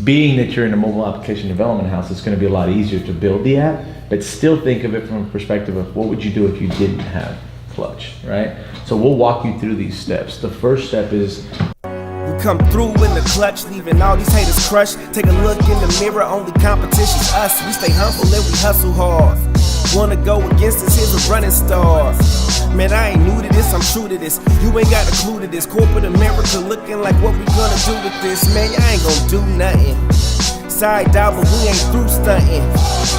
Being that you're in a mobile application development house, it's going to be a lot easier to build the app, but still think of it from a perspective of what would you do if you didn't have Clutch, right? So we'll walk you through these steps. The first step is we come through in the clutch, leaving all these haters crushed. Take a look in the mirror, only competition's us. We stay humble and we hustle hard. Wanna go against us, here's a running star. Man, I ain't new to this, I'm true to this. You ain't got a clue to this. Corporate America looking like what we gonna do with this. Man, y'all ain't gonna do nothing. Side dog, but we ain't through stunting.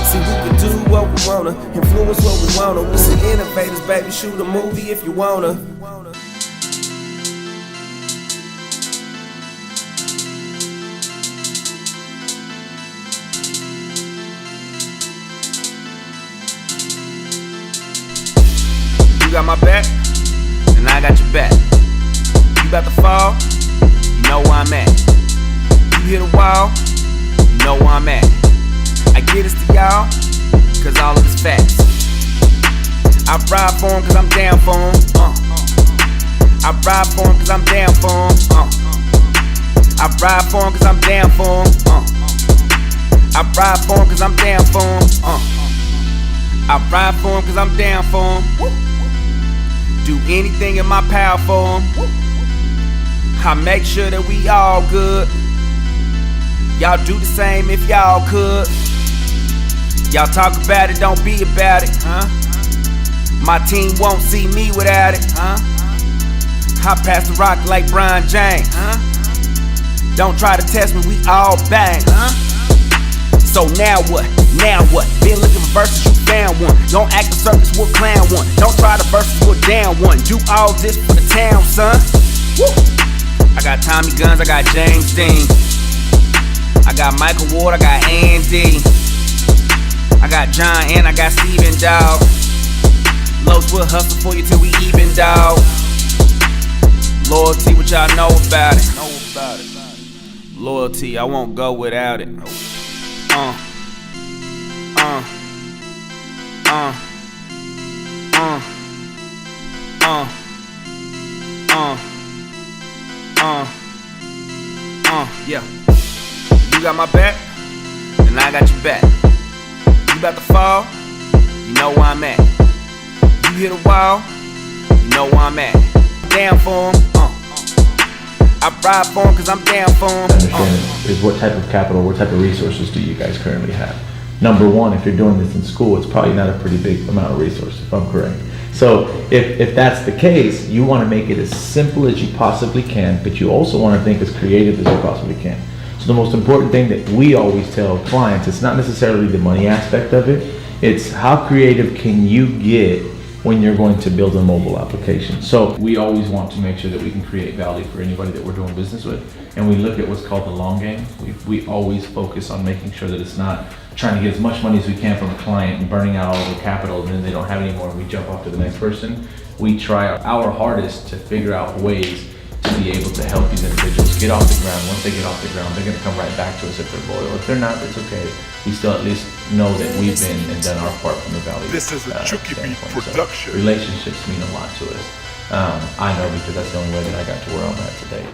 See, we can do what we wanna, influence what we wanna. We're some innovators, baby, shoot a movie if you wanna. You got my back, and I got your back. You about to fall, you know where I'm at. You hit a wall, you know where I'm at. I get this to y'all, cause all of it's facts. I ride for 'em cause I'm down for 'em. I ride for 'em cause I'm down for 'em. I ride for 'em cause I'm down for 'em. I ride for 'em cause I'm down for 'em. I ride for 'em cause I'm down for 'em. Do anything in my power for 'em. I make sure that we all good. Y'all do the same if y'all could. Y'all talk about it, don't be about it, huh? My team won't see me without it, huh? I pass the rock like Brian James, huh? Don't try to test me, we all bang, huh? So now what? Now what? Been looking for verses, you found one. Don't act the circus, we'll clown one. Don't try the verses, we'll down one. Do all this for the town, son. Woo! I got Tommy Guns, I got James Dean. I got Michael Ward, I got Andy. I got John and I got Steven, dawg. Los will hustle for you till we even, dawg. Loyalty, what y'all know about it. Loyalty, I won't go without it. Yeah. You got my back, and I got your back. You about to fall, you know where I'm at. You hit a wall, you know where I'm at. Down for 'em, I ride for 'em cause I'm down for 'em. Understand is what type of capital, what type of resources do you guys currently have? Number one, if you're doing this in school, it's probably not a pretty big amount of resources, if I'm correct. So if that's the case, you want to make it as simple as you possibly can, but you also want to think as creative as you possibly can. So the most important thing that we always tell clients, it's not necessarily the money aspect of it, it's how creative can you get when you're going to build a mobile application. So we always want to make sure that we can create value for anybody that we're doing business with, and we look at what's called the long game. We always focus on making sure that it's not trying to get as much money as we can from a client and burning out all the capital, and then they don't have any more and we jump off to the next person. We try our hardest to figure out ways to be able to help these individuals get off the ground. Once they get off the ground, they're going to come right back to us if they're loyal. If they're not, it's okay. We still at least know that we've been and done our part from the value. This is a Tricky Beat production. So relationships mean a lot to us. I know because that's the only way that I got to where I'm at today.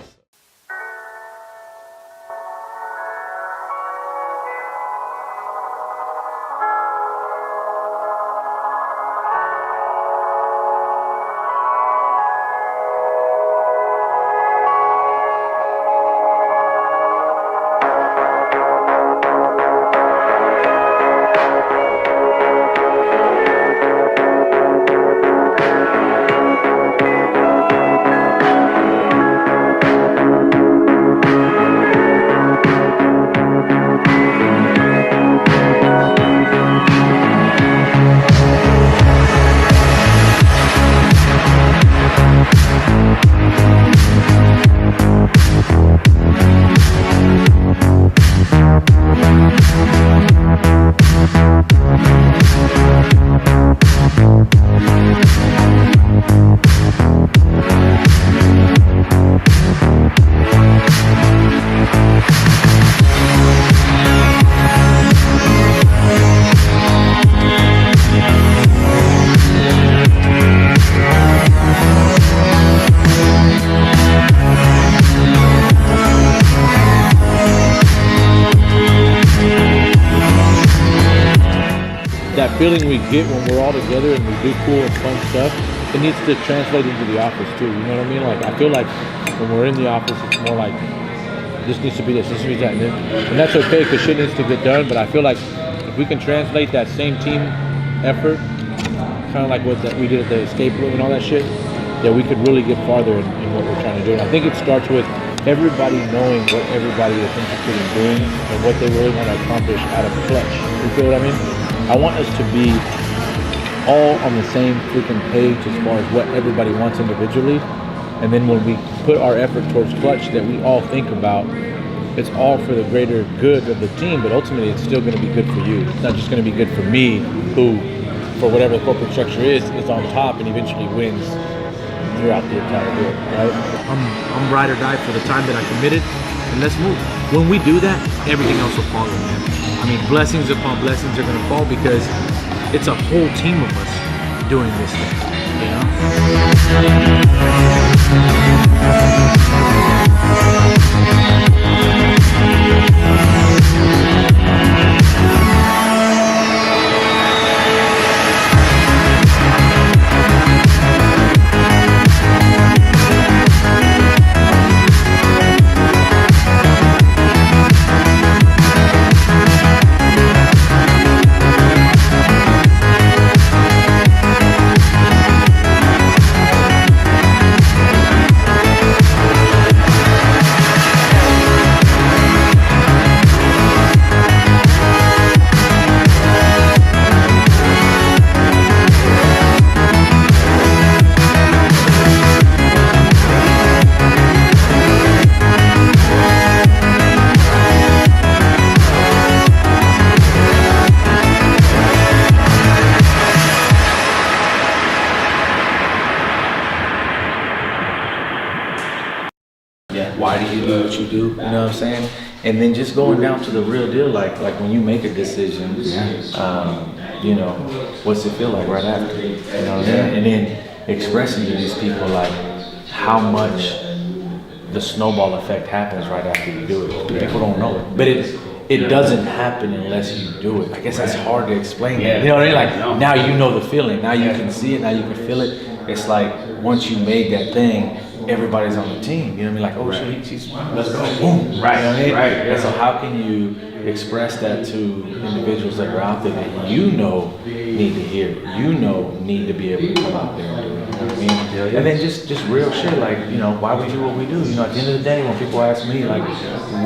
that feeling we get when we're all together and we do cool and fun stuff, it needs to translate into the office too. You know what I mean? Like I feel like when we're in the office, it's more like this needs to be this needs to be that, and that's okay because shit needs to get done. But I feel like if we can translate that same team effort, kind of like what that we did at the escape room and all that shit, that we could really get farther in what we're trying to do. And I think it starts with everybody knowing what everybody is interested in doing and what they really want to accomplish out of Clutch. You feel what I mean? I want us to be all on the same freaking page as far as what everybody wants individually. And then when we put our effort towards Clutch, that we all think about, it's all for the greater good of the team, but ultimately it's still going to be good for you. It's not just going to be good for me, who, for whatever the corporate structure is on top and eventually wins throughout the entire deal, right? I'm ride or die for the time that I committed, and let's move. When we do that, everything else will follow, man. I mean, blessings upon blessings are gonna fall because it's a whole team of us doing this thing, you Why do you do what you do? You know what I'm saying? And then just going down to the real deal, like when you make a decision, you know, what's it feel like right after? You know what I mean? And then expressing to these people like how much the snowball effect happens right after you do it. People don't know it, but it doesn't happen unless you do it. I guess that's hard to explain. You know what I mean? Like now you know the feeling. Now you can see it. Now you can feel it. It's like once you made that thing, everybody's on the team. You know what I mean? Like, oh shit, she's let's go, boom. Right. You know what I mean? Right. And so how can you express that to individuals that are out there that you know need to hear it, you know need to be able to come out there and do it. You know what I mean? And then just real shit, like, you know, why we do what we do. You know, at the end of the day, when people ask me, like,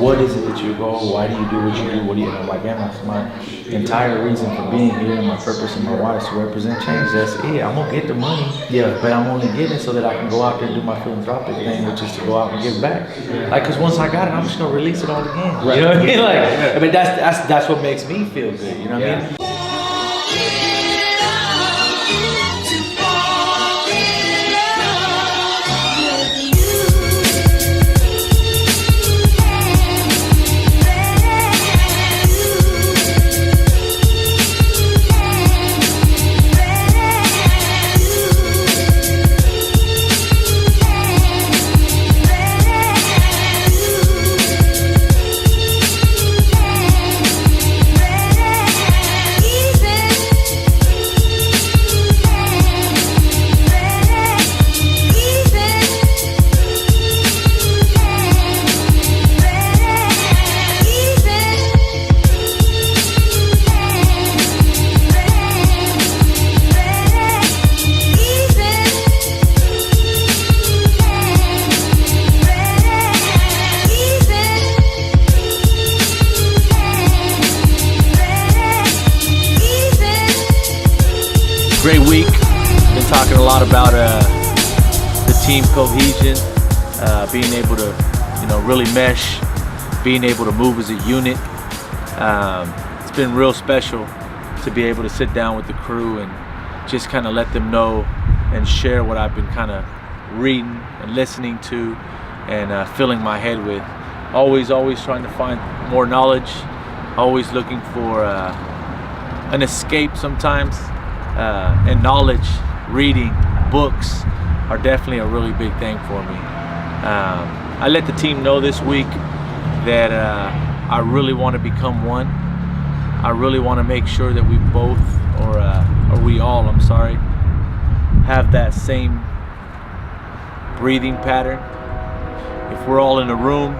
what is it that you go, why do you do what you do, what do you, I'm like, man, that's my entire reason for being here and my purpose and my why is to represent change. That's it. I'm gonna get the money, but I'm only getting it so that I can go out there and do my philanthropic thing, which is to go out and give back. Like, cause once I got it, I'm just gonna release it all again. Right. You know what I mean? Like, I mean, that's what makes me feel good. You know what I mean? Great week. Been talking a lot about the team cohesion, being able to, you know, really mesh, being able to move as a unit. It's been real special to be able to sit down with the crew and just kind of let them know and share what I've been kind of reading and listening to and filling my head with. Always trying to find more knowledge, always looking for an escape sometimes. And knowledge, reading, books are definitely a really big thing for me. I let the team know this week that I really want to become one. I really want to make sure that we both, or we all, I'm sorry, have that same breathing pattern. If we're all in a room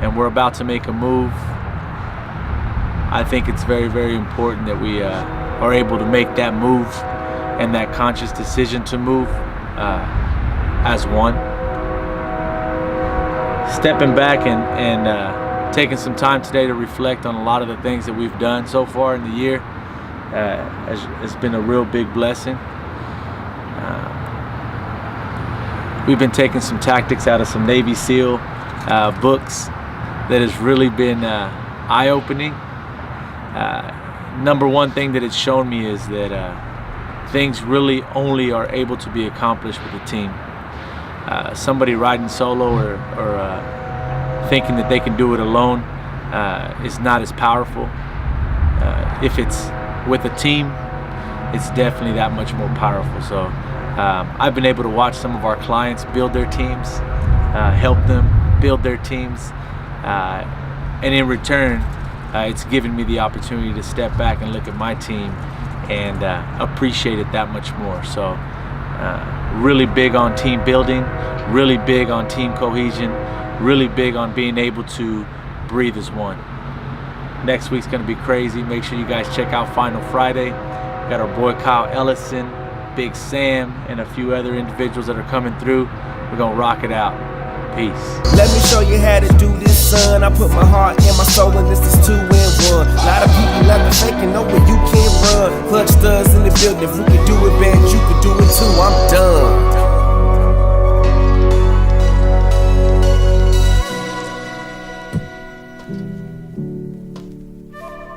and we're about to make a move, I think it's very, very important that we are able to make that move and that conscious decision to move as one. Stepping back and taking some time today to reflect on a lot of the things that we've done so far in the year has been a real big blessing. We've been taking some tactics out of some Navy SEAL books that has really been eye-opening. Number one thing that it's shown me is that things really only are able to be accomplished with a team. Somebody riding solo or thinking that they can do it alone is not as powerful. If it's with a team, it's definitely that much more powerful. So I've been able to watch some of our clients build their teams, help them build their teams, and in return, it's given me the opportunity to step back and look at my team and appreciate it that much more. So really big on team building, really big on team cohesion, really big on being able to breathe as one. Next week's gonna be crazy. Make sure you guys check out Final Friday. Got our boy Kyle Ellison, Big Sam, and a few other individuals that are coming through. We're gonna rock it out. Peace. Let me show you how to do this, son. I put my heart and my soul in this, is 2 in 1. A lot of people out there faking, know where you can run. Clutch studs in the building,